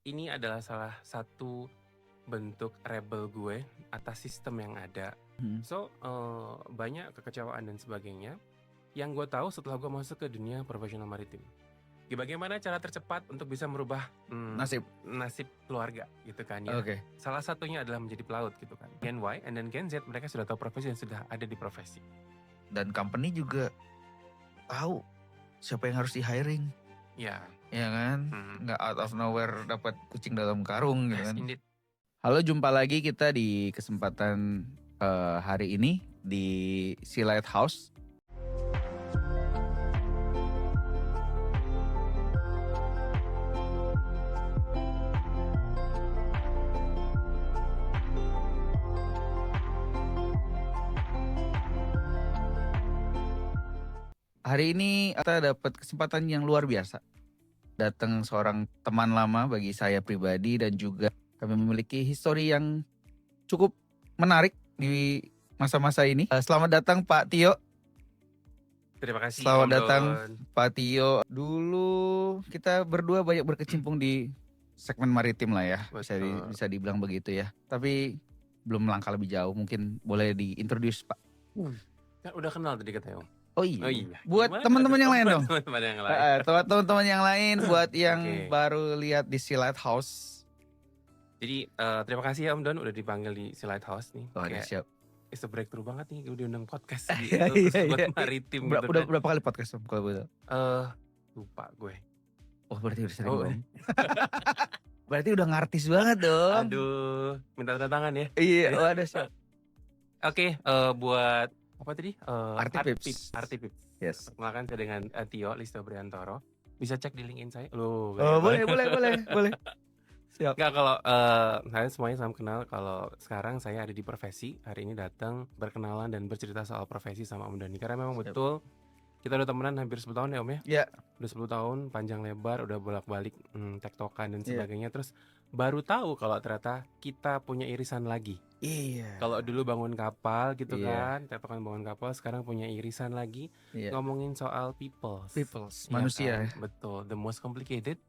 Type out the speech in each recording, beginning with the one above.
ini adalah salah satu bentuk rebel gue atas sistem yang ada. Mhm. So, banyak kekecewaan dan sebagainya yang gue tahu setelah gue masuk ke dunia profesional maritim. Bagaimana cara tercepat untuk bisa merubah nasib keluarga gitu kan ya. Oke. Salah satunya adalah menjadi pelaut gitu kan. Gen Y and then Gen Z mereka sudah tahu profesi dan sudah ada di profesi. Dan company juga tahu siapa yang harus di hiring. Ya. Ya kan? Nggak out of nowhere dapat kucing dalam karung gitu Yes, kan. indeed. Halo, jumpa lagi kita di kesempatan hari ini di Sea Lighthouse. Hari ini kita dapat kesempatan yang luar biasa. Datang seorang teman lama bagi saya pribadi dan juga kami memiliki histori yang cukup menarik di masa-masa ini. Selamat datang Pak Tio. Terima kasih. Selamat Om datang Don. Pak Tio. Dulu kita berdua banyak berkecimpung di segmen maritim lah ya. Bisa dibilang begitu ya. Tapi belum melangkah lebih jauh. Mungkin boleh diintroduce Pak. Kan udah kenal tadi katanya Om. Oh iya. Oh iya. Buat Gimana teman-teman yang lain dong. Teman-teman yang lain. Teman-teman yang lain buat yang Oke. baru lihat di Sea Lighthouse. Jadi terima kasih ya Om Don udah dipanggil di Sea Lighthouse nih. Oh, ada siap. It's a breakthrough banget nih udah diundang podcast gitu. Iya, Buat iya. maritim Udah gitu. berapa kali podcast Om kalau betul? Lupa gue. Oh, berarti udah sering Oh. Om. Berarti udah ngartis banget dong. Aduh, minta tanda tangan ya. Iya, oh ada siap. Oke, buat apa tadi? Artipips. Artipips. Yes. Perkenalkan saya dengan Tio Listo Briantoro. Bisa cek di LinkedIn saya. Loh, boleh. Siap. Enggak, kalau kalian semuanya sama kenal. Kalau sekarang saya ada di profesi. Hari ini datang berkenalan dan bercerita soal profesi sama Om Dani. Karena memang betul kita udah temenan hampir 10 tahun ya Om ya. Iya. Udah 10 tahun, panjang lebar, udah bolak-balik tektokan dan sebagainya. Terus baru tahu kalau ternyata kita punya irisan lagi. Iya. Kalau dulu bangun kapal gitu kan, tektokan bangun kapal, sekarang punya irisan lagi. Ngomongin soal people, manusia. Kan? Betul, the most complicated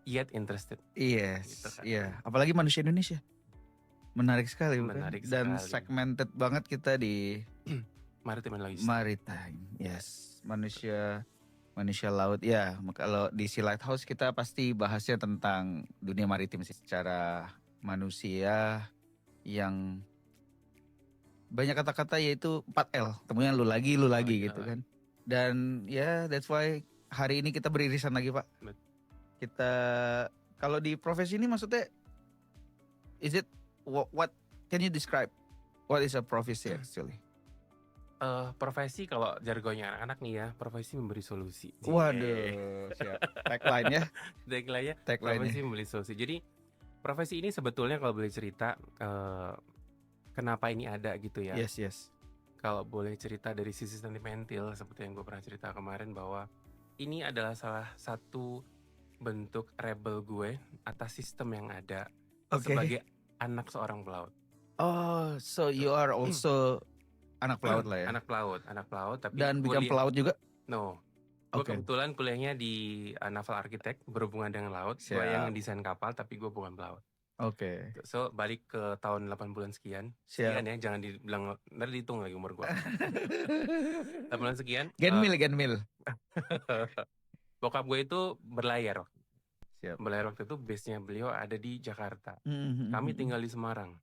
yet interested. Yes, gitu kan. iya. Apalagi manusia Indonesia. Menarik sekali bukan? Menarik Dan sekali. segmented banget kita di Maritime and Logistik. Maritime, yes. Manusia laut ya. Kalau di Sea Lighthouse kita pasti bahasnya tentang dunia maritim sih. Secara manusia yang banyak kata-kata yaitu 4L. Temunya lu lagi gitu kan. Dan ya that's why hari ini kita beririsan lagi Pak. Kita kalau di profesi ini maksudnya is it what can you describe what is a profesi actually? Profesi kalau jargonnya anak-anak nih ya, profesi memberi solusi. Waduh, siap. Tagline ya. Profesi memberi solusi. Jadi profesi ini sebetulnya kalau boleh cerita kenapa ini ada gitu ya. Yes. Kalau boleh cerita dari sisi sentimental seperti yang gue pernah cerita kemarin bahwa ini adalah salah satu bentuk rebel gue atas sistem yang ada sebagai anak seorang pelaut. Oh, so you are also anak pelaut lah ya? Anak pelaut. Tapi dan bukan pelaut juga? No. Gue kebetulan kuliahnya di Naval Architect berhubungan dengan laut. Gue yang desain kapal tapi gue bukan pelaut. Oke. So balik ke tahun 80-an sekian. Sekian ya, jangan dibilang, ntar dihitung lagi umur gue. 80-an sekian. Genmil. Bokap gue itu berlayar waktu. Siap. Berlayar waktu itu base-nya beliau ada di Jakarta. Kami tinggal di Semarang.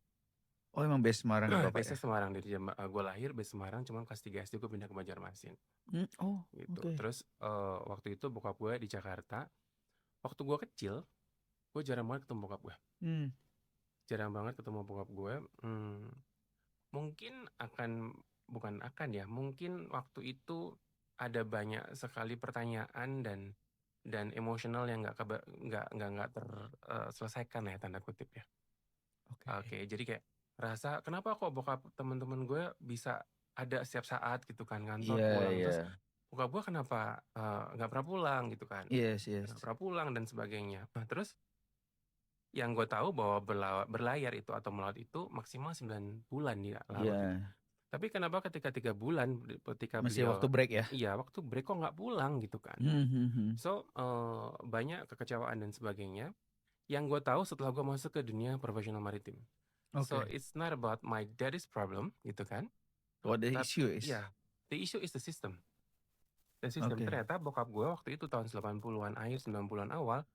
Oh emang base Semarang ya Bapak base Semarang. Dari gue lahir base Semarang, cuman kelas 3 SD gue pindah ke Banjarmasin. Gitu. Terus waktu itu bokap gue di Jakarta. Waktu gue kecil, gue jarang banget ketemu bokap gue. Jarang banget ketemu bokap gue. Mungkin mungkin waktu itu ada banyak sekali pertanyaan dan emosional yang nggak terselesaikan ya, tanda kutip ya. Oke, jadi kayak rasa kenapa kok bokap teman-teman gue bisa ada setiap saat gitu kan, kantor pulang. Terus bokap gue kenapa nggak pernah pulang gitu kan. Yes. Nggak pernah pulang dan sebagainya. Nah, terus yang gue tahu bahwa berlayar itu atau melaut itu maksimal 9 bulan di laut. Gitu. Tapi kenapa ketika 3 bulan ketika masih waktu break ya? Iya, waktu break kok nggak pulang gitu kan. So banyak kekecewaan dan sebagainya yang gue tahu setelah gue masuk ke dunia profesional maritim. So Oke. it's not about my daddy's problem gitu kan. What the Tapi issue is? ya, the issue is the system. The system. Oke. Ternyata bokap gue waktu itu tahun 80-an akhir 90-an awal,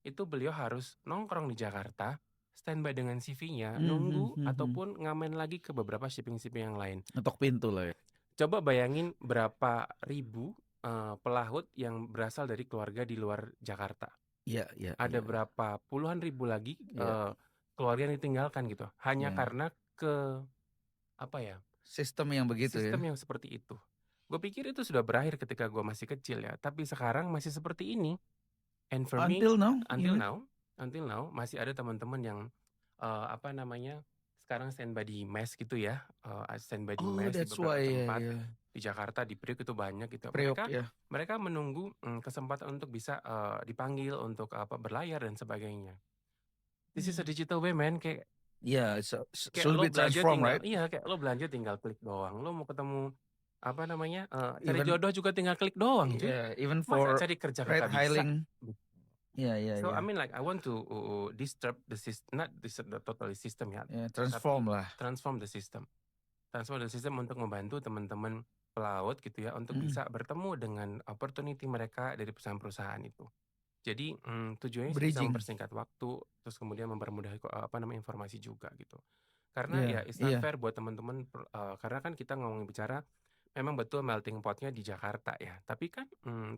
itu beliau harus nongkrong di Jakarta, standby dengan CV-nya, nunggu ataupun ngamen lagi ke beberapa shipping-shipping yang lain. Ngetok pintu lah ya. Coba bayangin berapa ribu pelaut yang berasal dari keluarga di luar Jakarta. Iya, iya, Ada iya. berapa puluhan ribu lagi Iya. keluarga yang ditinggalkan gitu. Hanya Iya. karena apa ya, Sistem yang begitu ya. sistem yang seperti itu. Gue pikir itu sudah berakhir ketika gue masih kecil ya. Tapi sekarang masih seperti ini. And for me, Until now, until even? now masih ada teman-teman yang apa namanya, sekarang standby di mes gitu ya. Standby di Oh, mes di that's beberapa why, tempat. ya. Di Jakarta, di Priok itu banyak gitu. Priok ya. Mereka menunggu kesempatan untuk bisa dipanggil untuk berlayar dan sebagainya. This is a digital way, man. Kayak Yeah, so kayak soon lo be belanja transformed, tinggal, right? iya kayak lo belanja tinggal klik doang. Lo mau ketemu apa namanya, cari Even jodoh juga tinggal klik doang, cuy. yeah, even Masa for cari kerja ride kagak bisa? hailing. Yeah, yeah, So I yeah. mean like I want to disturb the system, not disturb the totally system ya, Yeah, transform tapi lah. transform the system. Transform the system untuk membantu teman-teman pelaut gitu ya untuk bisa bertemu dengan opportunity mereka dari perusahaan-perusahaan itu. Jadi tujuannya sih bisa Bridging. mempersingkat waktu, terus kemudian mempermudah informasi juga gitu. Karena Yeah, ya it's not yeah. fair buat teman-teman karena kan kita ngomongin bicara memang betul melting potnya di Jakarta ya. Tapi kan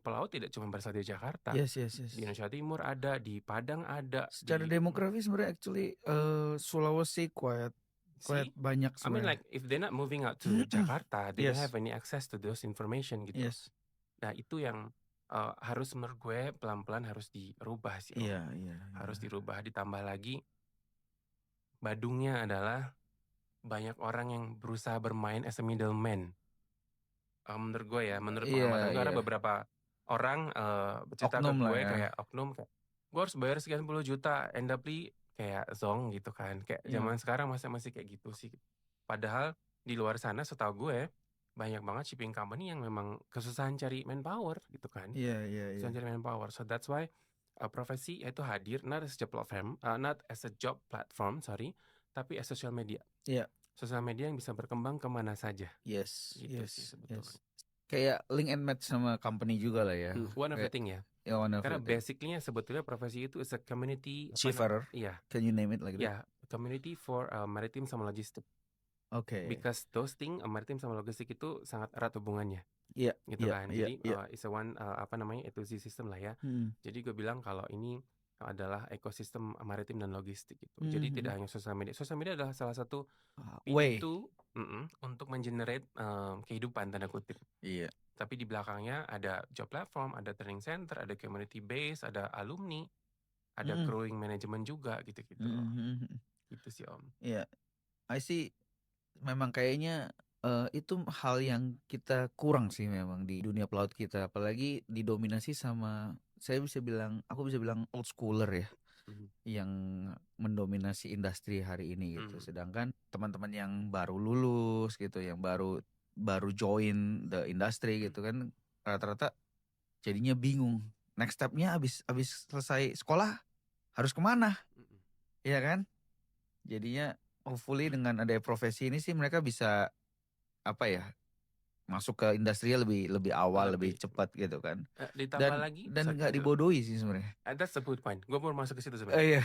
pelaut tidak cuma berasal dari Jakarta. Yes, yes, yes. Di Indonesia Timur ada, di Padang ada, Secara di demografis sebenarnya actually Sulawesi quite see, banyak I mean sebenarnya. like if they're not moving out to Jakarta, they don't Yes. have any access to those information gitu. Yes. Nah itu yang harus menurut gue pelan-pelan harus dirubah sih. Iya, iya. Harus dirubah. Ditambah lagi badungnya adalah banyak orang yang berusaha bermain as a middleman. Menurut gue ya, menurut Iya, pengamatan gue ada iya. beberapa orang bercerita ke Oknum lah gue ya. kayak oknum kayak gue harus bayar sekian 10 juta, end up kayak zong gitu kan. Kayak Iya. zaman sekarang masih kayak gitu sih. Padahal di luar sana setahu gue banyak banget shipping company yang memang kesusahan cari manpower gitu kan. Iya, iya, iya. Kesusahan cari manpower. So that's why profesi itu hadir not as a job platform, sorry, tapi as social media. Iya. Sosial media yang bisa berkembang kemana saja. Yes, Gitu yes, sih sebetulnya. yes. Kayak link and match sama company juga lah ya. One of the thing ya. Yeah, one of Karena the thing. basically sebetulnya profesi itu is a community. Seafarer. Iya. Can you name it like that? Ya, community for maritime sama logistik. Okay. Because those thing maritime sama logistik itu sangat erat hubungannya. Iya. Gitu kan. Jadi iya. it's a one itu system lah ya. Jadi gue bilang kalau ini adalah ekosistem maritim dan logistik gitu. Jadi tidak hanya sosial media. Sosial media adalah salah satu pintu untuk mengenerate kehidupan tanda kutip. Iya. Tapi di belakangnya ada job platform, ada training center, ada community base, ada alumni, ada crewing management juga gitu-gitu. Gitu sih Om. Iya. I see. Memang kayaknya itu hal yang kita kurang sih memang di dunia pelaut kita, apalagi didominasi sama aku bisa bilang old schooler ya, yang mendominasi industri hari ini gitu. Sedangkan teman-teman yang baru lulus gitu, yang baru join the industry gitu kan, rata-rata jadinya bingung. Next stepnya abis selesai sekolah harus kemana, ya kan? Jadinya hopefully dengan ada profesi ini sih mereka bisa masuk ke industrinya lebih awal, lebih cepat gitu kan. Ditambah lagi dan nggak dibodohi sih sebenarnya. That's the good point. Gue mau masuk ke situ sebenarnya.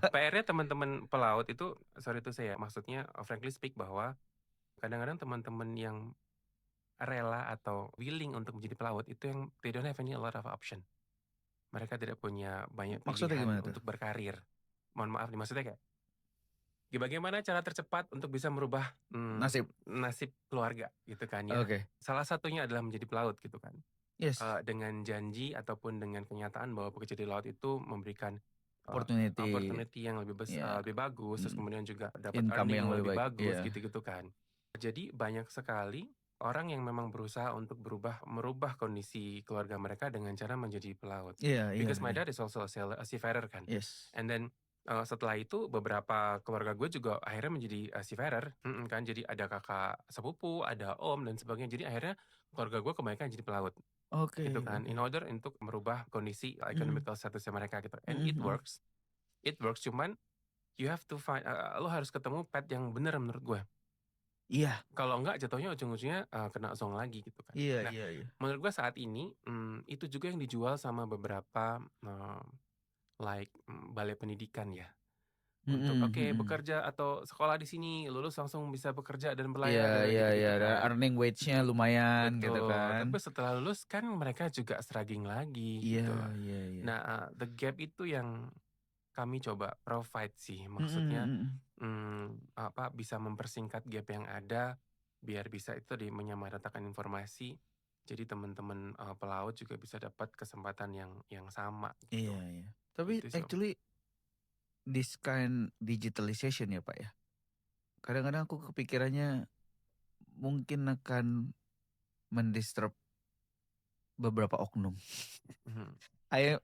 PR-nya teman-teman pelaut itu, sorry itu saya maksudnya frankly speak bahwa kadang-kadang teman-teman yang rela atau willing untuk menjadi pelaut itu yang they don't have any a lot of option. Mereka tidak punya banyak pilihan untuk berkarir. Mohon maaf nih, maksudnya kayak bagaimana cara tercepat untuk bisa merubah nasib keluarga gitu kan ya. Salah satunya adalah menjadi pelaut gitu kan. Yes. Dengan janji ataupun dengan kenyataan bahwa bekerja di laut itu memberikan opportunity yang lebih besar, lebih bagus, terus kemudian juga dapat income earning yang lebih bagus yeah. gitu-gitu kan. Jadi banyak sekali orang yang memang berusaha untuk merubah kondisi keluarga mereka dengan cara menjadi pelaut. Because my dad is also a seafarer kan. Yes. And then setelah itu beberapa keluarga gue juga akhirnya menjadi seafarer kan. Jadi ada kakak sepupu, ada om dan sebagainya. Jadi akhirnya keluarga gue kebanyakan jadi pelaut. Gitu kan. In order untuk merubah kondisi economical statusnya mereka gitu. And it works. it works, cuman you have to find lo harus ketemu path yang bener menurut gue. Iya. Kalau enggak jatuhnya ujung-ujungnya kena zong lagi gitu kan. Iya, Nah, iya, iya. menurut gue saat ini itu juga yang dijual sama beberapa balai pendidikan ya. Untuk bekerja atau sekolah di sini, lulus langsung bisa bekerja dan Iya, berlayar iya, iya. gitu-gitu Dan kan. earning wage-nya lumayan gitu Betul, kan. tapi setelah lulus kan mereka juga struggling lagi gitu loh. Iya, iya, iya. Nah, the gap itu yang kami coba provide sih, Mm, maksudnya mm. bisa mempersingkat gap yang ada biar bisa itu menyamaratakan informasi. Jadi teman-teman pelaut juga bisa dapat kesempatan yang sama gitu. Iya, iya. Tapi Gitu sih, Om. actually this kind digitalization ya Pak ya. Kadang-kadang aku kepikirannya mungkin akan mendisturb beberapa oknum. Mhm, I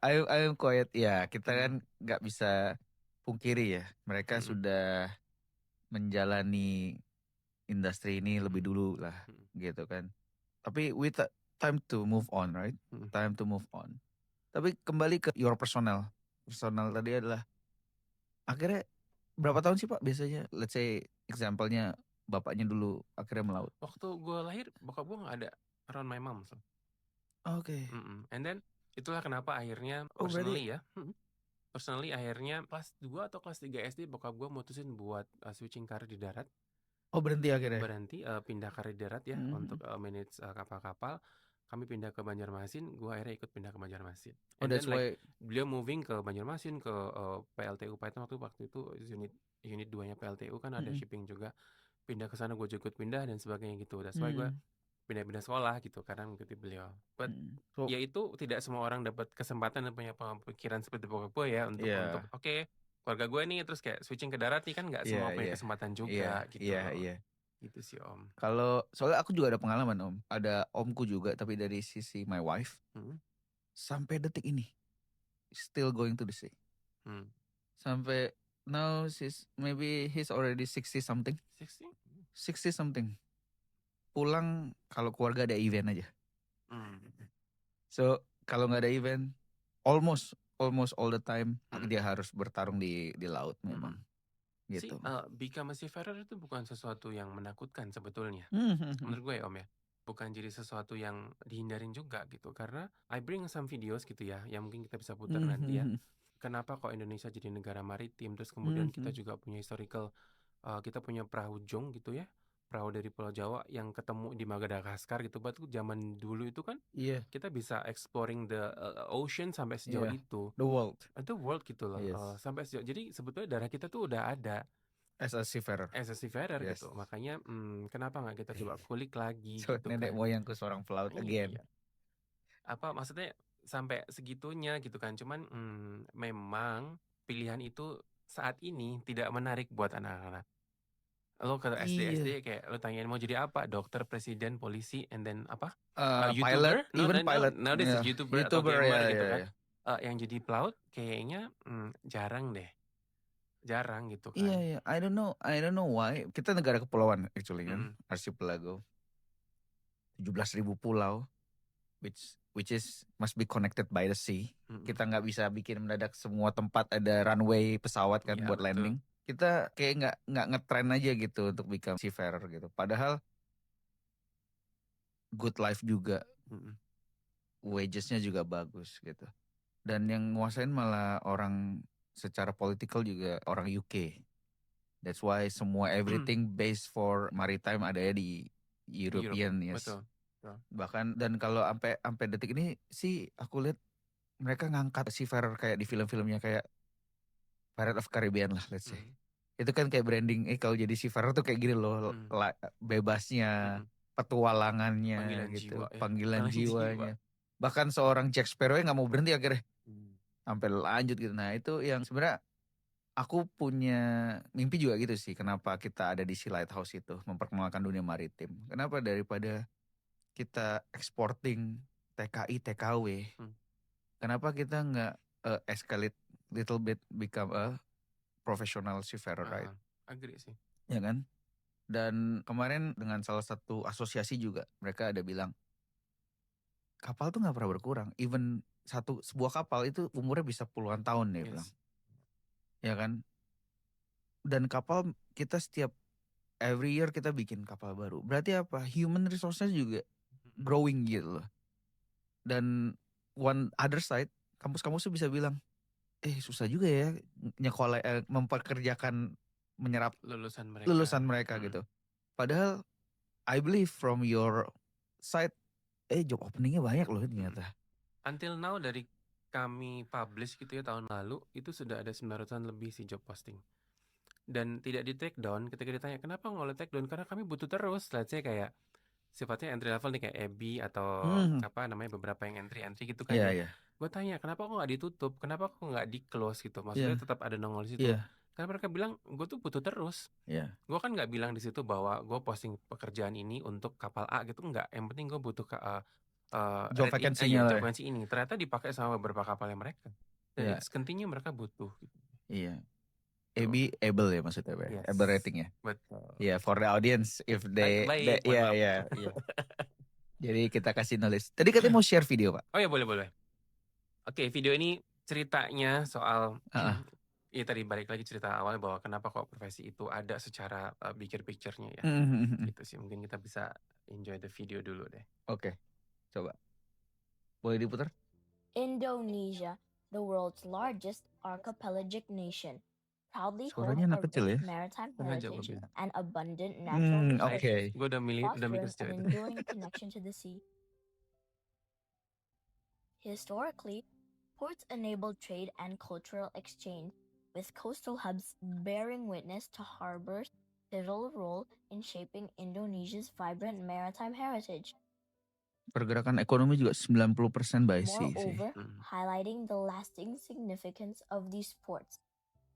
am quiet ya. Kita mhm, kan nggak bisa pungkiri ya. Mereka mhm, sudah menjalani industri ini lebih mhm, dulu lah, mhm, gitu kan. Tapi time to move on, right? mhm. Time to move on. Tapi kembali ke your personal. Personal tadi adalah akhirnya berapa tahun sih Pak biasanya? Let's say example-nya bapaknya dulu akhirnya melaut. Waktu gue lahir, bokap gue nggak ada around my mom. So. Oke. And then itulah kenapa akhirnya Oh berarti. personally akhirnya kelas 2 atau kelas 3 SD bokap gue mutusin buat switching karir di darat. Oh berhenti akhirnya. Berhenti pindah karir di darat ya Mhm. untuk manage kapal-kapal. Kami pindah ke Banjarmasin, gue akhirnya ikut pindah ke Banjarmasin. Oh And that's then like why. beliau moving ke Banjarmasin ke PLTU Python waktu itu unit 2-nya PLTU kan ada Mhm. shipping juga. Pindah ke sana gue juga ikut pindah dan sebagainya gitu. That's why gue Mhm. pindah-pindah sekolah gitu karena mengikuti beliau. But Mhm. So ya itu tidak semua orang dapat kesempatan dan punya pemikiran seperti bokap gue ya untuk iya, oke, keluarga gue nih terus kayak switching ke darat nih kan nggak iya, semua punya iya, kesempatan iya, juga gitu iya, loh. iya. Gitu sih Om. Kalau soalnya aku juga ada pengalaman Om. Ada omku juga tapi dari sisi my wife Hmm. sampai detik ini still going to the sea. Hmm. Sampai now maybe he's already 60 something. 60? 60 something. Pulang kalau keluarga ada event aja. Hmm. So kalau nggak ada event, almost all the time dia Hmm. harus bertarung di laut memang. Sih, Gitu. become a seafarer itu bukan sesuatu yang menakutkan sebetulnya. Mhm. Menurut gue ya Om ya. Bukan jadi sesuatu yang dihindarin juga gitu. Karena I bring some videos gitu ya, yang mungkin kita bisa putar nanti ya. Mhm. Kenapa kok Indonesia jadi negara maritim, terus kemudian kita Mhm. juga punya historical, kita punya perahu jong gitu ya, perahu dari Pulau Jawa yang ketemu di Madagaskar gitu. Batu zaman dulu itu kan Iya, kita bisa exploring the ocean sampai sejauh iya. itu. The world. Itu world gitu loh, Yes. sampai sejauh. Jadi sebetulnya darah kita tuh udah ada As a seafarer. as a seafarer Yes. gitu. Makanya kenapa nggak kita coba kulik lagi So gitu nenek kan? moyangku seorang pelaut again. Iya. Apa maksudnya sampai segitunya gitu kan. Cuman memang pilihan itu saat ini tidak menarik buat anak-anak. Lo ke SD Iya. kayak lo tanyain mau jadi apa? Dokter, presiden, polisi, and then apa? Pilot, YouTuber? No, even no, no, pilot. nowadays is Ya, YouTuber atau YouTuber ya, gamer ya, gitu kan. ya. Yang jadi pelaut kayaknya jarang deh. Jarang gitu Iya, kan. iya. I don't know why. Kita negara kepulauan actually kan, Mm-mm. archipelago. 17.000 pulau, which is must be connected by the sea. Mm-mm. Kita nggak bisa bikin mendadak semua tempat ada runway pesawat kan Iya, buat betul. landing. Kita kayak nggak ngetren aja gitu untuk become seafarer gitu. Padahal good life juga, Mm-mm. wagesnya juga bagus gitu. Dan yang nguasain malah orang secara political juga orang UK. That's why semua everything based for maritime ada ya di Europe, European, yes. betul. Betul. Bahkan dan kalau sampai detik ini sih aku lihat mereka ngangkat seafarer kayak di film-filmnya kayak Pirates of Caribbean lah, let's say. Mm. Itu kan kayak branding, kalau jadi seafarer tuh kayak gini loh, Mm. bebasnya, Mm-mm. petualangannya Panggilan jiwa gitu, ya. panggilan Panggilan jiwa. jiwanya. Bahkan seorang Jack Sparrow nggak mau berhenti akhirnya Mm. sampai lanjut gitu. Nah itu yang sebenarnya aku punya mimpi juga gitu sih. Kenapa kita ada di Sea Lighthouse itu memperkenalkan dunia maritim? Kenapa daripada kita exporting TKI TKW? Mm. Kenapa kita nggak escalate little bit become a professional seafarer, right? Agree sih. Ya kan? Dan kemarin dengan salah satu asosiasi juga mereka ada bilang kapal tuh nggak pernah berkurang. Even sebuah kapal itu umurnya bisa puluhan tahun dia bilang. Yes. ya kan? Dan kapal kita setiap every year kita bikin kapal baru. Berarti apa? Human resource-nya juga growing gitu loh. Dan one other side, kampus-kampus tuh bisa bilang, susah juga ya mempekerjakan, menyerap Lulusan lulusan mereka. mereka gitu. Padahal I believe from your side, job openingnya banyak loh ternyata. Until now dari kami publish gitu ya tahun lalu, itu sudah ada 900-an lebih sih job posting. Dan tidak di take down ketika ditanya, kenapa nggak boleh take down? Karena kami butuh terus. Let's say kayak sifatnya entry level nih kayak Ebi atau apa namanya beberapa yang entry gitu kan ya. Gue tanya, kenapa kok nggak ditutup? Kenapa kok nggak di close gitu? Maksudnya tetap ada nongol di situ. Karena mereka bilang, gue tuh butuh terus. Gue kan nggak bilang di situ bahwa gue posting pekerjaan ini untuk kapal A gitu, enggak. Yang penting gue butuh job vacancy-nya job vacancy ini. Ternyata dipakai sama beberapa kapalnya mereka. Dan it's continue mereka butuh. Gitu. Iya. Ebi able ya maksudnya, Yes. able rating ya. Betul. Yeah, for the audience if they, Baik, iya. Jadi kita kasih knowledge. Tadi katanya mau share video, Pak. Oh ya, boleh. Oke, video ini ceritanya soal ya tadi balik lagi cerita awalnya bahwa kenapa kok profesi itu ada secara bigger picture-nya ya. Gitu sih, mungkin kita bisa enjoy the video dulu deh. Oke, coba. Boleh diputar? Indonesia, the world's largest archipelagic nation, proudly holds Suaranya a anak kecil ya. rich maritime Sengaja heritage gue bilang. and abundant natural resources, Gue udah mikir fostering sejauh an itu. enduring connection to the sea. Historically, ports enabled trade and cultural exchange, with coastal hubs bearing witness to harbors' pivotal role in shaping Indonesia's vibrant maritime heritage. Pergerakan ekonomi juga 90% by sea sih. Moreover, highlighting the lasting significance of these ports,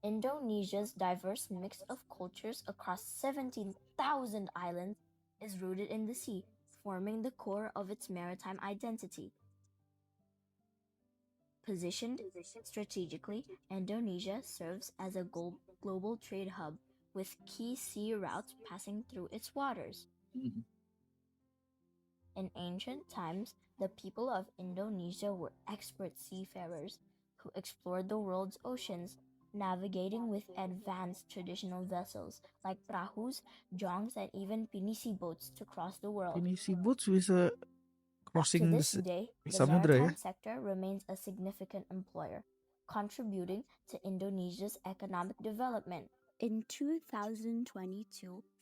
Indonesia's diverse mix of cultures across 17,000 islands is rooted in the sea, forming the core of its maritime identity. Positioned strategically, Indonesia serves as a global trade hub with key sea routes passing through its waters. In ancient times, the people of Indonesia were expert seafarers who explored the world's oceans, navigating with advanced traditional vessels like prahus, jongs, and even pinisi boats to cross the world. Pinisi boats bisa crossing to this day, the maritime sector remains a significant employer, contributing to Indonesia's economic development. In 2022,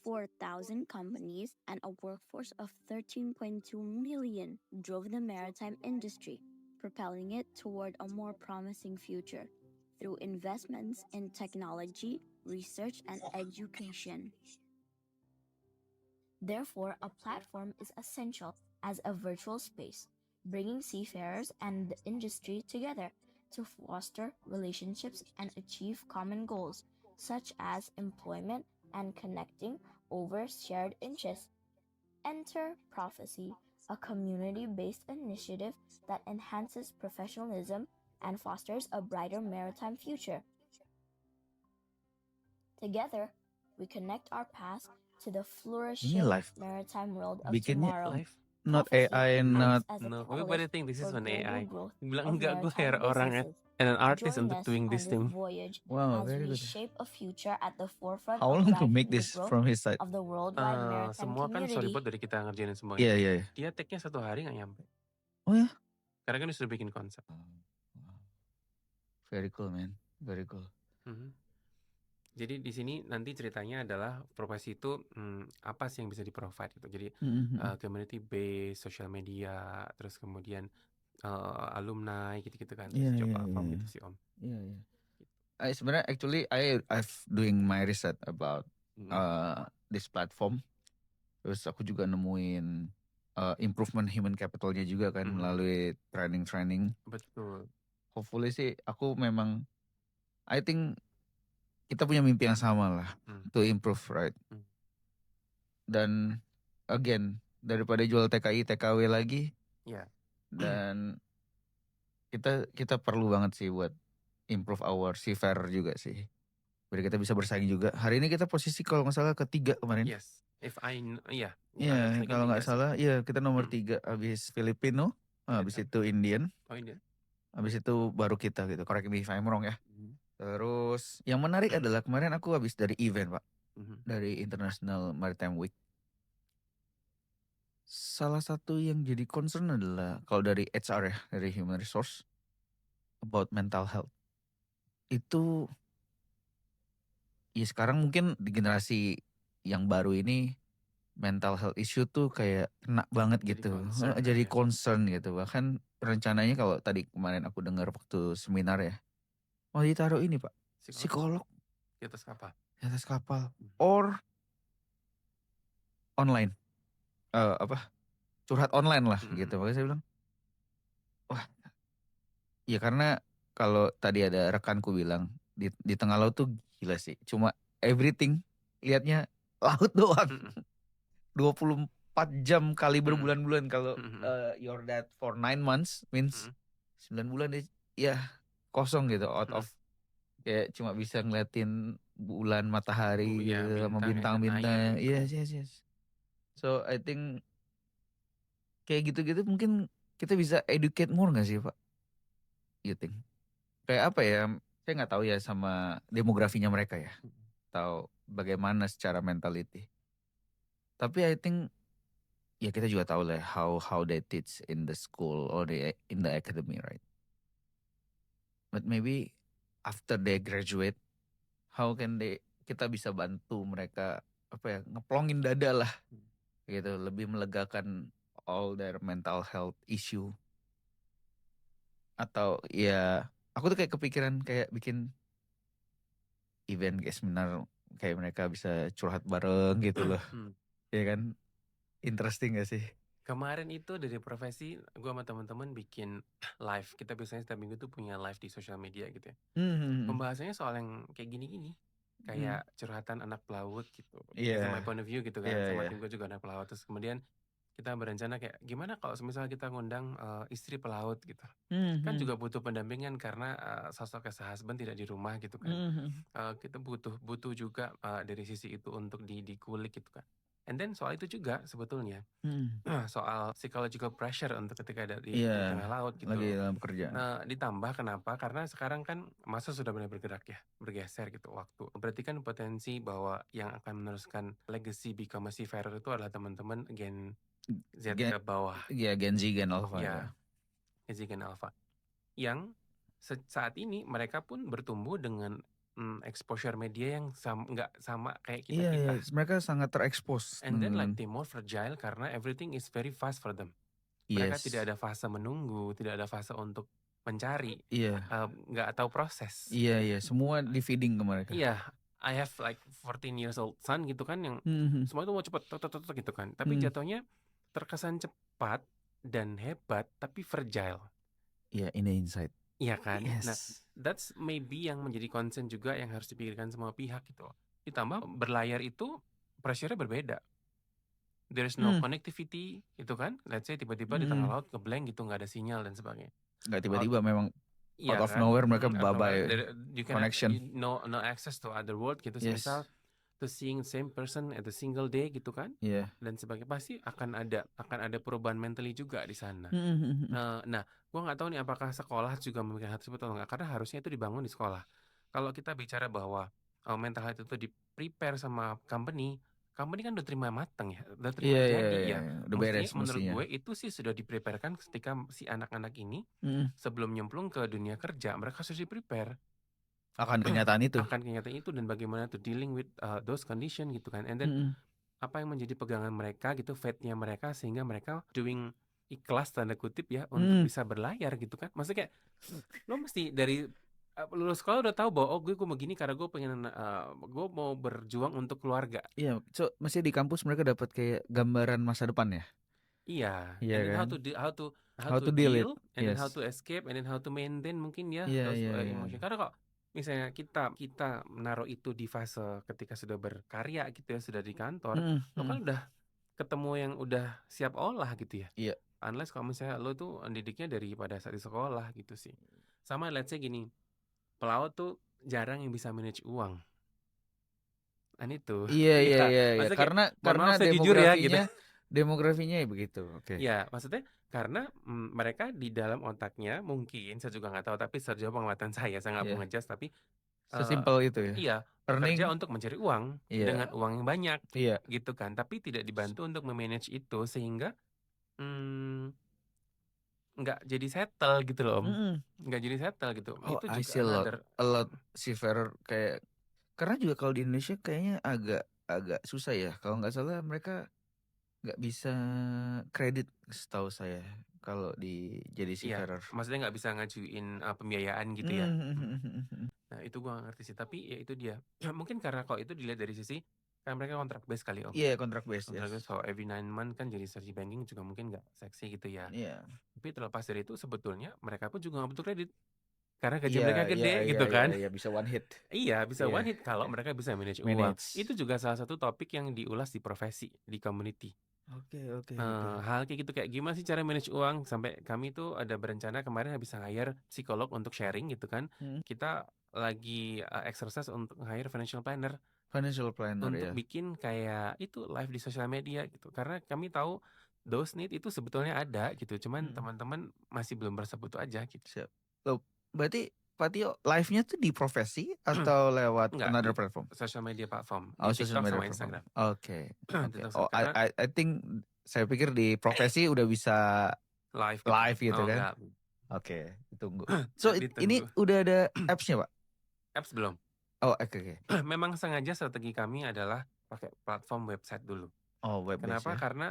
4,000 companies and a workforce of 13.2 million drove the maritime industry, propelling it toward a more promising future through investments in technology, research, and education. Therefore, a platform is essential as a virtual space, bringing seafarers and the industry together to foster relationships and achieve common goals, such as employment and connecting over shared interests. Enter Prophecy, a community-based initiative that enhances professionalism and fosters a brighter maritime future. Together, we connect our past to the flourishing maritime world of tomorrow. Not AI, not... No, everybody think this is an AI. Bilang enggak, gue hire orang and an artist untuk doing this thing. Wow, very good. Shape a future at the forefront How long to make this from his side? Of the worldwide maritime semua kan community. storyboard dari kita ngerjain semua. Iya. Dia take-nya 1 hari nggak nyampe. Oh ya? Karena kan dia sudah bikin konsep. Very cool, man. Very cool. Jadi di sini nanti ceritanya adalah profesi itu apa sih yang bisa di-provide gitu. Jadi community based, social media, terus kemudian alumni gitu-gitu kan. Job platform gitu sih Om. Iya. Sebenarnya actually I've doing my research about this platform. Terus aku juga nemuin improvement human capitalnya juga kan melalui training. Betul. Hopefully sih aku memang I think kita punya mimpi yang sama lah to improve, right? Dan again daripada jual TKI TKW lagi, dan kita perlu banget sih buat improve our seafarer juga sih. Biar kita bisa bersaing juga. Hari ini kita posisi kalau nggak salah ketiga kemarin. Yes, kalau nggak salah, kita nomor 3 abis Filipino, abis itu Indian. Oh Indian. Abis itu baru kita gitu. Correct me if I'm wrong ya. Terus yang menarik adalah kemarin aku habis dari event, Pak, Mhm. dari International Maritime Week. Salah satu yang jadi concern adalah kalau dari HR ya, dari Human Resource, about mental health. Itu ya sekarang mungkin di generasi yang baru ini mental health issue tuh kayak kena banget Jadi gitu. concern Jadi ya. concern gitu. Bahkan rencananya kalau tadi kemarin aku dengar waktu seminar ya, mau ditaruh ini, Pak, Psikolog psikolog di atas kapal. di atas kapal Mhm. or online. Curhat online lah Mhm. gitu. Makanya saya bilang, wah, ya karena kalau tadi ada rekanku bilang di tengah laut tuh gila sih. Cuma everything liatnya laut doang. Mhm. 24 jam kali Mhm. berbulan-bulan. Kalau Mhm. you're that for 9 months means Mhm. 9 bulan deh, ya kosong gitu, out Mhm. of kayak cuma bisa ngeliatin bulan, matahari Ya gitu sama bintang and then bintang-bintang. air gitu kan. Yes, yes, yes. So I think kayak gitu-gitu mungkin kita bisa educate more gak sih, Pak? You think? Kayak apa ya? Saya nggak tahu ya sama demografinya mereka ya, atau bagaimana secara mentality. Tapi I think ya kita juga tahu lah how they teach in the school or in the academy, right? But maybe after they graduate, how can kita bisa bantu mereka apa ya, ngeplongin dada lah gitu, lebih melegakan all their mental health issue. Atau ya aku tuh kayak kepikiran kayak bikin event kayak seminar, kayak mereka bisa curhat bareng gitu loh. Ya kan, interesting gak sih? Kemarin itu dari profesi gue sama teman-teman bikin live. Kita biasanya setiap minggu tuh punya live di sosial media gitu ya. Pembahasannya soal yang kayak gini-gini. Kayak curhatan anak pelaut gitu. Based on my Iya, point of view gitu kan. iya, Sama iya. tim gue juga anak pelaut. Terus kemudian kita berencana kayak gimana kalau misalnya kita ngundang istri pelaut gitu. Kan juga butuh pendampingan karena sosok as a husband tidak di rumah gitu kan. Kita butuh juga dari sisi itu untuk dikulik gitu kan. And then soal itu juga sebetulnya soal psychological pressure untuk ketika ada di Iya, tengah laut gitu. lagi dalam pekerjaan. Nah, ditambah kenapa? Karena sekarang kan masa sudah mulai bergerak ya, bergeser gitu waktu. Berarti kan potensi bahwa yang akan meneruskan legacy become a seafarer itu adalah teman-teman Gen Z Gen, ke bawah. ya Gen Z, Gen Alpha ya. Ya, Gen Z Gen Alpha. Yang saat ini mereka pun bertumbuh dengan exposure media yang nggak sama kayak Iya, iya, kita-kita. mereka sangat terekspos And then like dengan they more fragile karena everything is very fast for them. Mereka tidak ada fase menunggu, tidak ada fase untuk mencari, Iya, nggak tahu proses. iya, iya, semua di feeding ke mereka. Iya, I have like 14 years old son gitu kan yang semua itu mau cepet gitu kan. Tapi jatuhnya terkesan cepat dan hebat tapi fragile. Iya, ini insight. Iya kan? Yes. Nah, that's maybe yang menjadi concern juga yang harus dipikirkan semua pihak gitu. Ditambah berlayar itu pressure-nya berbeda. There is no connectivity gitu kan. Let's say tiba-tiba di tengah laut ngeblank gitu, nggak ada sinyal dan sebagainya. Nggak tiba-tiba, memang out Iya of kan? nowhere mereka Out of nowhere, bye-bye you can connection. no access to other world gitu. Yes. Misal to seeing same person at a single day gitu kan. Iya. Dan sebagainya, pasti akan ada perubahan mentally juga di sana. Nah, gue nggak tahu nih apakah sekolah juga memikirkan hal tersebut atau enggak, karena harusnya itu dibangun di sekolah. Kalau kita bicara bahwa mental health itu di prepare sama company kan udah terima matang ya, udah terima Iya, jadi iya, ya. udah beres Menurut mestinya. gue itu sih sudah dipreparekan ketika si anak-anak ini sebelum nyemplung ke dunia kerja, mereka sudah di-prepare Akan kenyataan itu. dan bagaimana to dealing with those condition gitu kan. And then apa yang menjadi pegangan mereka gitu, faith-nya mereka, sehingga mereka doing ikhlas tanda kutip ya untuk bisa berlayar gitu kan. Maksudnya kayak lo mesti dari lulus sekolah udah tahu bahwa gue mau gini karena gue pengen gue mau berjuang untuk keluarga. Iya, so mesti di kampus mereka dapat kayak gambaran masa depan ya. Iya, Iya and then kan? how to deal it. deal, and then how Yes. to escape, and then how to maintain mungkin ya Iya, those iya, iya. emotion. Karena kok misalnya kita menaruh itu di fase ketika sudah berkarya gitu ya, sudah di kantor, lo kan udah ketemu yang udah siap olah gitu ya. Iya. Unless kalau misalnya lo tuh didiknya dari pada saat di sekolah gitu sih. Sama let's say gini, pelaut tuh jarang yang bisa manage uang. Dan itu. Iya, iya, iya. Maksudnya Karena mohon maaf saya jujur ya gitu. demografinya ya begitu. Oke. Ya, maksudnya karena mereka di dalam otaknya mungkin, saya juga nggak tahu, tapi sejauh pengamatan saya nggak mau ngejudge, tapi Sesimpel itu ya. Iya, bekerja Earning, untuk mencari uang dengan iya, uang yang banyak iya. gitu kan, tapi tidak dibantu untuk memanage itu sehingga mmm, nggak jadi settle gitu loh, Om. Mm-mm. Nggak jadi settle gitu. Oh, Itu I juga see a lot mmm, seafarer kayak karena juga kalau di Indonesia kayaknya agak susah ya. Kalau nggak salah mereka nggak bisa kredit setahu saya kalau jadi iya, seafarer. maksudnya nggak bisa ngajuin, pembiayaan gitu ya? Nah itu gua nggak ngerti sih, tapi ya itu dia. Mungkin karena kalau itu dilihat dari sisi, kan mereka kontrak base kali, Om. Iya, kontrak base, Kontrak base yes. so every 9 month kan jadi strategy banking juga mungkin nggak seksi gitu ya. Iya. Tapi terlepas dari itu sebetulnya mereka pun juga nggak butuh kredit. Karena gaji Iya, mereka iya, gede iya, gitu iya, kan. iya, bisa one hit. Iya, bisa Iya, one hit kalau mereka bisa manage uang. manage. Itu juga salah satu topik yang diulas di profesi, di community. Oke. Hal kayak gitu, kayak gimana sih cara manage uang, sampai kami tuh ada berencana kemarin habis hire psikolog untuk sharing gitu kan. Hmm. Kita lagi, exercise untuk hire financial planner Financial planner untuk ya. bikin kayak itu live di sosial media gitu. Karena kami tahu those need itu sebetulnya ada gitu, cuman Mm. teman-teman masih belum bersekutu aja gitu. Siap. Loh, berarti Pak Tio live-nya tuh di profesi atau lewat Enggak, another di platform? sosial media platform, Oh, di social TikTok media sama platform. Instagram. Oke. Di TikTok Oh, karena I think saya pikir di profesi udah bisa live gitu. live gitu Oh, kan? enggak. Oke, ditunggu. So ini Ditunggu. udah ada apps-nya, Pak? Apps belum. Oh, oke. Memang sengaja strategi kami adalah pakai platform website dulu. Oh, web based Kenapa? ya. Karena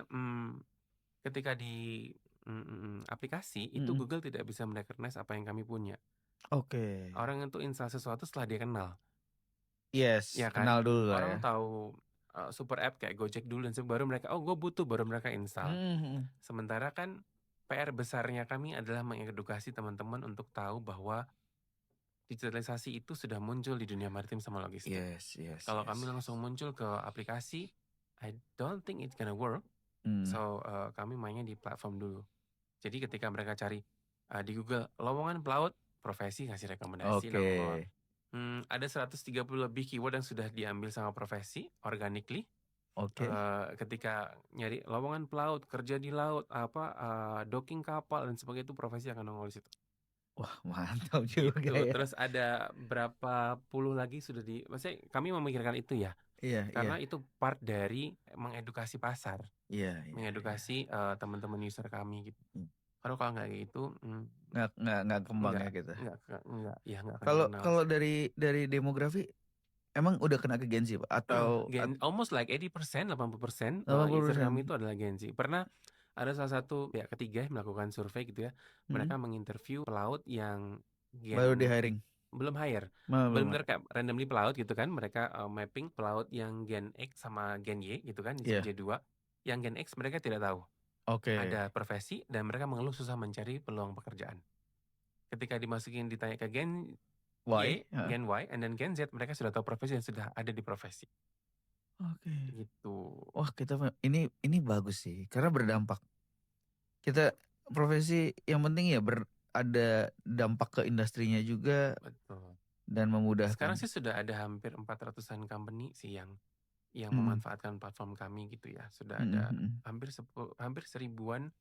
ketika di aplikasi itu Mm-mm. Google tidak bisa merecognize apa yang kami punya. Oke. Orang itu install sesuatu setelah dia kenal, Yes, ya kan? kenal dulu lah ya. Orang tahu super app kayak Gojek dulu dan baru mereka gue butuh, baru mereka install. Mm-mm. Sementara kan PR besarnya kami adalah mengedukasi teman-teman untuk tahu bahwa digitalisasi itu sudah muncul di dunia maritim sama logistik. Yes. Kalau kami langsung muncul ke aplikasi, I don't think it's gonna work. So kami mainnya di platform dulu. Jadi ketika mereka cari di Google lowongan pelaut, profesi ngasih rekomendasi lah keluar. Ada 130 lebih keyword yang sudah diambil sama profesi organically. Oke. Ketika nyari lowongan pelaut, kerja di laut, docking kapal dan sebagainya, itu profesi akan nongol di situ. Wah, mantap juga Gitu. ya. Terus ada berapa puluh lagi sudah maksudnya kami memikirkan itu ya. Iya. Karena itu part dari mengedukasi pasar, Iya. mengedukasi teman-teman user kami gitu. Kalau nggak kayak gitu, nggak kembang ya gitu. nggak akan Kalau kenal. dari demografi emang udah kena ke Gen Z, Pak? Atau almost like 80%, 80% 80%? user kami itu adalah Gen Z. Pernah ada salah satu pihak ketiga yang melakukan survei gitu ya. Mereka menginterview pelaut yang baru di hiring. belum hire. Benar kayak randomly pelaut gitu kan. Mereka mapping pelaut yang Gen X sama Gen Y gitu kan di CJ2. Yang Gen X mereka tidak tahu. Oke. Ada profesi dan mereka mengeluh susah mencari peluang pekerjaan. Ketika dimasukin ditanya ke Gen Y, Gen Y, and then Gen Z, mereka sudah tahu profesi dan sudah ada di profesi. Oke. Gitu. Wah, kita ini bagus sih karena berdampak. Kita profesi yang penting ya ada dampak ke industrinya juga. Betul. Dan memudahkan. Sekarang sih sudah ada hampir 400-an company sih yang memanfaatkan platform kami gitu ya. Sudah ada hampir 1000-an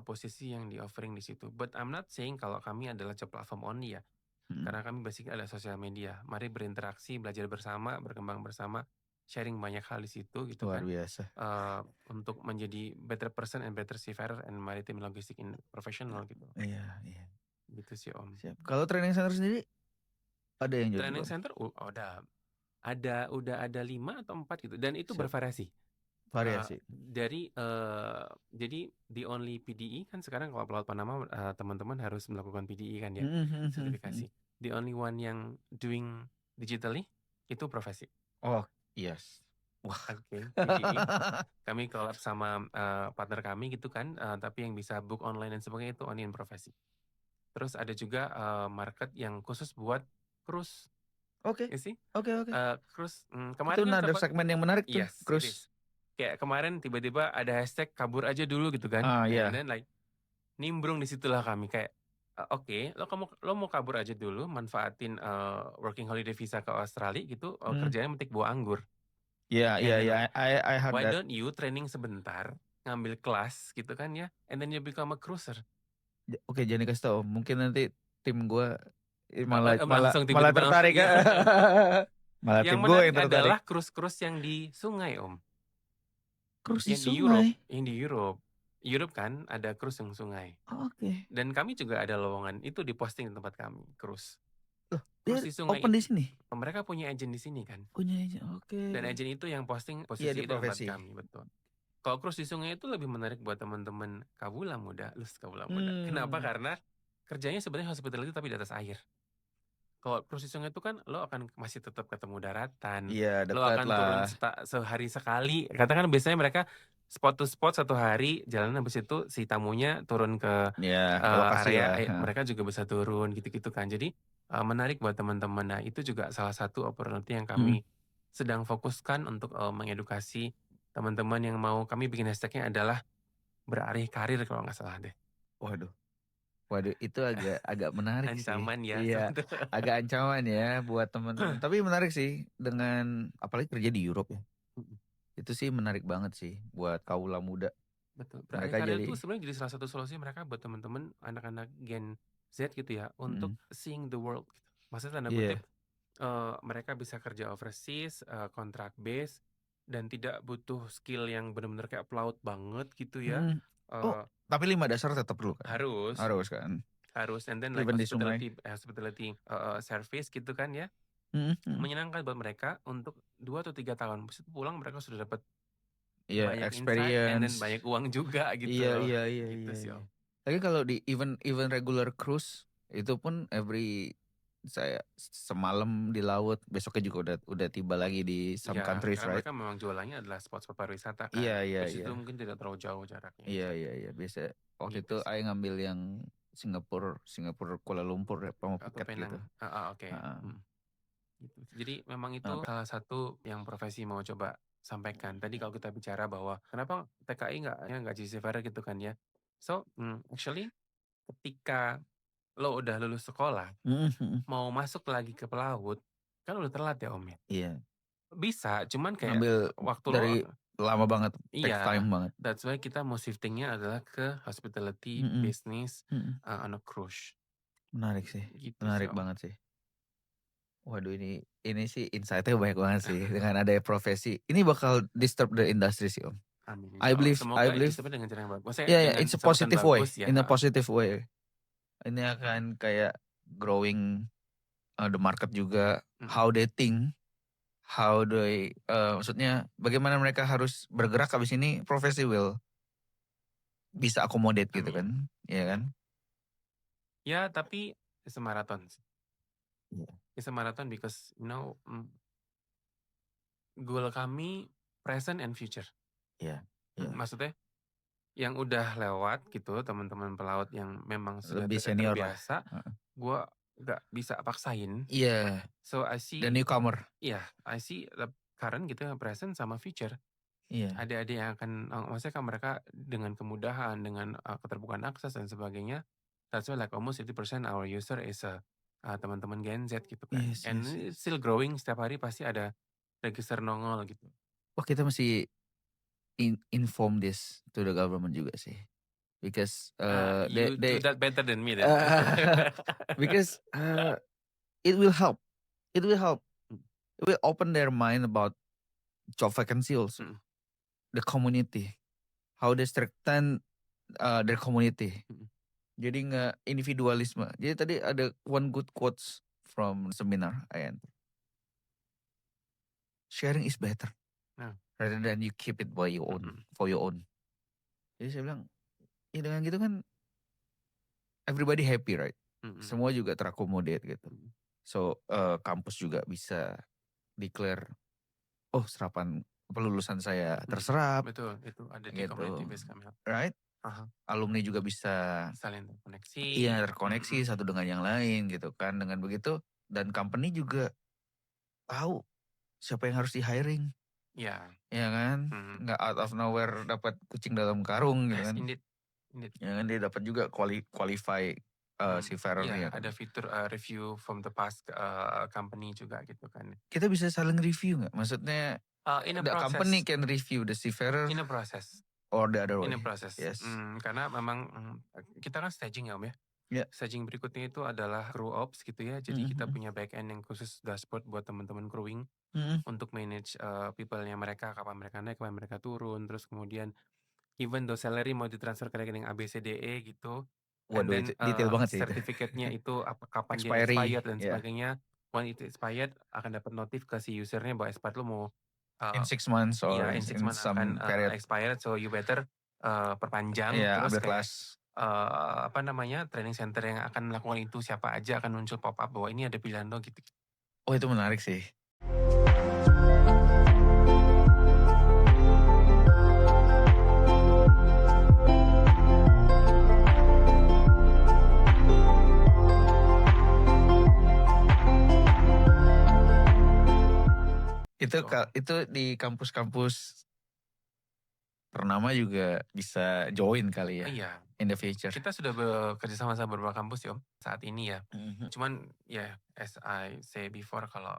posisi yang di offering di situ. But I'm not saying kalau kami adalah job platform only ya. Karena kami basically ada sosial media. Mari berinteraksi, belajar bersama, berkembang bersama, sharing banyak hal di situ gitu Luar kan. biasa. Untuk menjadi better person and better seafarer and maritime logistic in professional gitu. Iya. Gitu sih Om. Siap. Kalau training center sendiri ada yang jual? Training center udah ada 5 atau 4 gitu, dan itu bervariasi. Jadi the only PDE kan sekarang kalau pelaut Panama teman-teman harus melakukan PDE kan ya, sertifikasi. The only one yang doing digitally itu profesi. Oh yes. Wah. Oke, PDE. Kami collab sama partner kami gitu kan, tapi yang bisa book online dan sebagainya itu only in profesi. Terus ada juga market yang khusus buat cruise. Oke. Cruise. Kemarin itu kan ada segmen yang menarik tuh. Yes, Cruise. Kayak kemarin tiba-tiba ada hashtag kabur aja dulu gitu kan. Iya. And then like nimbrung di situlah kami kayak oke, lo mau kabur aja dulu, manfaatin working holiday visa ke Australia gitu, kerjanya metik buah anggur. Iya. I heard Why that. don't you training sebentar, ngambil kelas gitu kan ya, and then you become a cruiser. Oke, jangan dikasih tau. Mungkin nanti tim gue malah langsung malah tiba-tiba langsung tertarik iya. malah Yang tim gue menarik yang tertarik. adalah cruise-cruise yang di sungai, Om. Cruise di Yang di Europe, sungai. yang di Europe. Europe kan ada cruise yang sungai. Oke. Dan kami juga ada lowongan itu diposting di tempat kami, cruise. Loh, Cruise dia di sungai open di itu, sini. mereka punya agent di sini kan. Punya aja. Oke. Dan agent itu yang posting Iya posisi di itu tempat profesi. kami, betul. Kalau cruise di sungai itu lebih menarik buat teman-teman Kawula Muda, lulus Kawula Muda. Kenapa? Karena kerjanya sebenarnya hospitality tapi di atas air. Kalau cruise di sungai itu kan lo akan masih tetap ketemu daratan, Iya lo dekat akan turun lah. sehari sekali. Katakan biasanya mereka spot to spot 1 hari jalan, habis itu si tamunya turun ke Ya ke lokasi area, lah. mereka juga bisa turun gitu-gitu kan. Jadi menarik buat teman-teman. Nah itu juga salah satu opportunity yang kami sedang fokuskan untuk mengedukasi teman-teman yang mau. Kami bikin hashtagnya adalah beralih karir kalau nggak salah deh. Waduh itu agak menarik sih. Ancaman ya. Iya, agak ancaman ya buat teman-teman. Tapi menarik sih dengan apalagi kerja di Europe ya. Itu sih menarik banget sih buat kaula muda. Betul. Beralih Mereka karir jadi itu sebenarnya jadi salah satu solusi mereka buat teman-teman anak-anak Gen Z gitu ya untuk seeing the world gitu. Maksudnya tanda Iya. kutip mereka bisa kerja overseas, contract base dan tidak butuh skill yang benar-benar kayak pelaut banget gitu ya. Oh, tapi 5 dasar tetap perlu kan? Harus kan. and then like Even di sungai. hospitality service gitu kan ya. Mhm. Menyenangkan buat mereka untuk 2 atau 3 tahun. Habis itu pulang mereka sudah dapat Iya, banyak insight and then experience. banyak uang juga gitu. Iya. Gitu sih, Om. Tapi kalau di even regular cruise itu pun saya semalam di laut, besoknya juga udah tiba lagi di some Iya, countries, karena right? mereka memang jualannya adalah spot-spot pariwisata kan. Iya. Which itu mungkin tidak terlalu jauh jaraknya. Iya. Biasa waktu Gitu itu sih. Aing ngambil yang Singapura Kuala Lumpur ya, Atau Phuket gitu. Penang. Oke. Gitu. Jadi memang itu salah satu yang profesi mau coba sampaikan. Tadi kalau kita bicara bahwa kenapa TKI nggak jadi seafarer gitu kan ya. So, actually ketika lo udah lulus sekolah, mau masuk lagi ke pelaut, kan udah telat ya Om ya. Iya. Bisa, cuman kayak Ngambil waktu dari lama banget, take iya, time banget. that's why kita mau shiftingnya adalah ke hospitality business on a cruise. Menarik sih, Gitu menarik sih, Om. banget sih. Waduh ini sih insight-nya banyak banget sih dengan ada profesi. Ini bakal disturb the industry sih Om. Amin. I believe Semoga disebut dengan cara yang bagus. Maksudnya yeah, dengan it's a catatan positive way. bagus ya. In a positive way. Ini akan kayak growing the market juga, how they think, how they maksudnya bagaimana mereka harus bergerak habis ini profesi will bisa accommodate gitu kan, ya kan? Ya, tapi it's a marathon. Iya. It's a marathon because goal kami present and future. Iya. Maksudnya yang udah lewat gitu, teman-teman pelaut yang memang sudah Lebih senior lah. terbiasa, gue nggak bisa paksain. Iya. So I see The newcomer. Iya, I see the current gitu, present sama future. Iya. Adik-adik yang akan, maksudnya kan mereka dengan kemudahan, dengan keterbukaan akses dan sebagainya. That's why like almost 80% our user is teman-teman Gen Z gitu kan. Yes, And it's still growing, setiap hari pasti ada register nongol gitu. Wah kita mesti inform this to the government juga sih. Because You do that better than me then. because it will help. It will help. It will open their mind about job vacancy also. The community. How they strengthen their community. Jadi nggak individualisme. Jadi tadi ada one good quotes from seminar Ayan. Sharing is better. Rather than you keep it by your own, for your own. Jadi saya bilang, ya dengan gitu kan everybody happy, right? Semua juga terakomodir gitu. So kampus juga bisa declare, oh serapan pelulusan saya terserap. Betul, itu ada di gitu. community base kami. Right? Alumni juga bisa saling terkoneksi. Iya terkoneksi satu dengan yang lain gitu kan. Dengan begitu dan company juga tahu siapa yang harus di hiring. Iya. Ya kan? Nggak out of nowhere dapat kucing dalam karung gitu kan. Indeed. Ya kan dia dapat juga qualify seafarer-nya. Ada fitur review from the past company juga gitu kan. Kita bisa saling review nggak? Maksudnya in a the process. company can review the seafarer In a process. or the other way. In a process. Yes. Karena memang kita kan staging ya Om ya. Ya. Staging berikutnya itu adalah crew ops gitu ya. Jadi kita punya back end yang khusus dashboard buat teman-teman crewing untuk manage people-nya mereka, kapan mereka naik, kapan mereka turun. Terus kemudian even though salary mau ditransfer ke rekening ABCDE gitu. And Waduh, then itu detail banget sih itu. sertifikatnya itu kapan dia Expiry, expired dan ya. sebagainya. When it expired akan dapat notif ke si usernya bahwa expired lo mau In 6 months or iya in 6 in months akan some period. expired, so you better perpanjang. Ya, Terus ambil kayak kelas. apa namanya, training center yang akan melakukan itu siapa aja akan muncul pop up bahwa ini ada pilihan lo gitu. Oh, itu menarik sih. Itu di kampus-kampus ternama juga bisa join kali ya. Iya. In the future. Kita sudah bekerja sama beberapa kampus ya Om saat ini ya. Cuman ya as I say before, kalau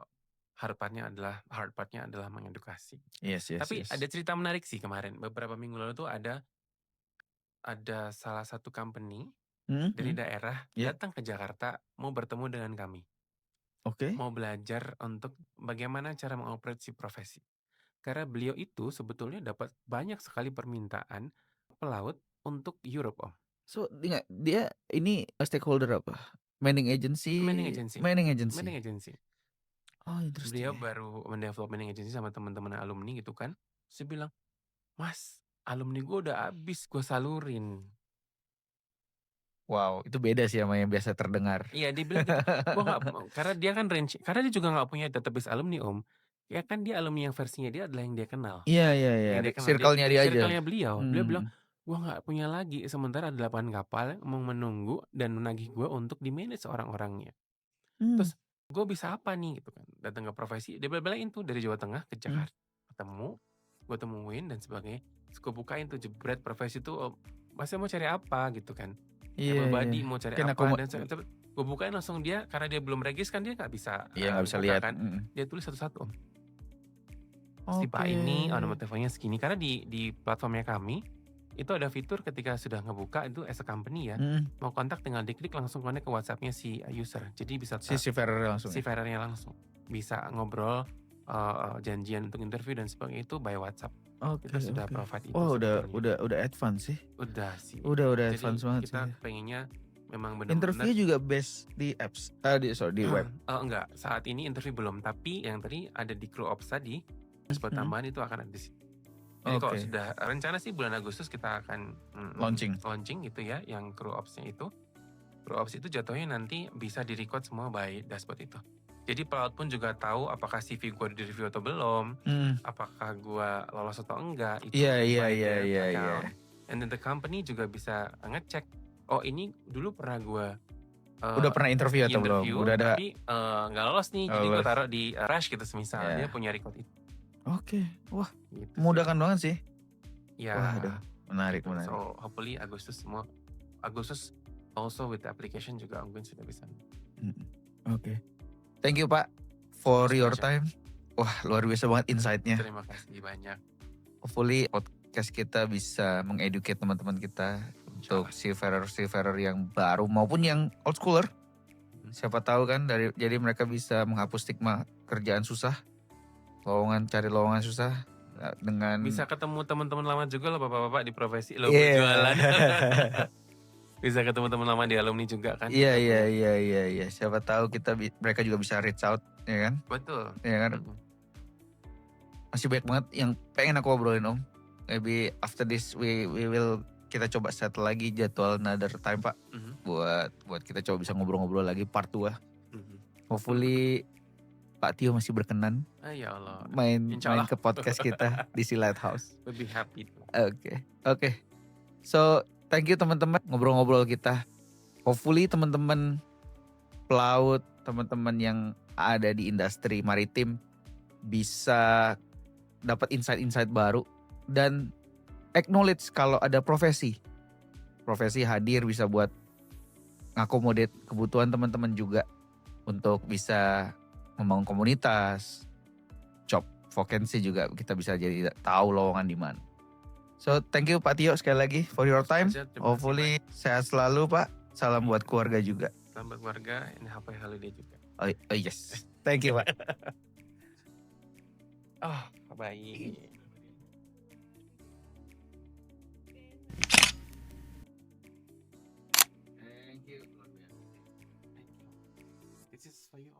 hard partnya adalah mengedukasi. Yes. Tapi ada cerita menarik sih kemarin. Beberapa minggu lalu tuh ada salah satu company dari daerah datang ke Jakarta mau bertemu dengan kami. Oke. Mau belajar untuk bagaimana cara mengoperasi profesi. Karena beliau itu sebetulnya dapat banyak sekali permintaan pelaut untuk Europe Om. So dia ini stakeholder apa? Manning agency. Manning agency. Oh, interesting. Beliau baru mendevelop manning agency sama teman-teman alumni gitu kan. Saya bilang, Mas, alumni gue udah habis gue salurin. Wow, itu beda sih sama yang biasa terdengar. Iya, dia bilang gitu. Karena dia kan karena dia juga nggak punya database alumni Om. Ya kan dia alumni yang versinya dia adalah yang dia kenal. Iya. Yang dia kenal. Circle-nya dia aja. Circle-nya beliau. Beliau bilang, gue nggak punya lagi. Sementara ada 8 kapal yang mau menunggu dan menagih gue untuk di-manage orang-orangnya. Terus gue bisa apa nih gitu kan. Datang ke profesi. Dia belain tuh dari Jawa Tengah ke Jakarta. Ketemu, gue temuin dan sebagainya. Terus gue bukain tuh jebret profesi tuh. Masnya mau cari apa gitu kan. Everybody mau cari apa. Dan gue bukain langsung dia. Karena dia belum regis kan dia gak bisa. Iya gak bisa lihat kan. Dia tulis satu-satu Om. Si Pak ini nomor teleponnya segini. Karena di platformnya kami itu ada fitur ketika sudah ngebuka itu as a company ya. Mau kontak tinggal diklik langsung connect ke WhatsApp-nya si user. Jadi bisa si farer langsung. Si farernya langsung. Bisa ngobrol, janjian untuk interview dan sebagainya itu by WhatsApp. Kita sudah provide itu. Oh, udah advance sih. Udah sih. Udah advance banget kita sih. pengennya memang benar-benar. Interview juga based di apps. Di web. Enggak, saat ini interview belum, tapi yang tadi ada di crew ops tadi. Buat tambahan itu akan ada di sini. Jadi kalau sudah rencana sih bulan Agustus kita akan launching gitu ya, yang crew ops-nya itu. Crew ops itu jatuhnya nanti bisa di-record semua by dashboard itu. Jadi pelaut pun juga tahu apakah CV gue di-review atau belum, apakah gue lolos atau enggak. Iya. And then the company juga bisa ngecek, oh ini dulu pernah gue udah pernah interview atau belum? Udah ada. Tapi nggak lolos nih, jadi gue taruh di Rush gitu semisal. Dia punya record itu. Oke, wah, gitu memudahkan banget sih. Ya. Wah, aduh, menarik. So hopefully Agustus also with the application juga mungkin sudah bisa. Oke. Thank you Pak for your time. Wah, luar biasa banget insight-nya. Terima kasih banyak. Hopefully podcast kita bisa mengeducate teman-teman kita untuk seafarer yang baru maupun yang old schooler. Siapa tahu kan jadi mereka bisa menghapus stigma kerjaan susah. Cari lowongan susah dengan bisa ketemu teman-teman lama juga loh bapak-bapak di profesi lo berjualan. Bisa ketemu teman lama di alumni juga kan. Iya. Siapa tahu mereka juga bisa reach out, ya kan? Betul. Ya kan? Masih banyak banget yang pengen aku obrolin Om. Maybe after this kita coba set lagi jadwal another time Pak. Buat kita coba bisa ngobrol-ngobrol lagi part 2. Hopefully Pak Tio masih berkenan ya Allah. main ke podcast kita di Sea Lighthouse. We'll be happy. Oke. So thank you teman-teman ngobrol-ngobrol kita. Hopefully teman-teman pelaut, teman-teman yang ada di industri maritim bisa dapat insight-insight baru dan acknowledge kalau ada profesi hadir bisa buat ngakomodet kebutuhan teman-teman juga untuk bisa membangun komunitas, job vacancy juga kita bisa jadi tahu lowongan di mana. So thank you Pak Tio sekali lagi for your time. Hopefully sehat selalu Pak. Salam buat keluarga juga. Selamat keluarga, ini happy holiday juga. Oh yes. Thank you, Pak. Oh, baik. Thank you. This is for you.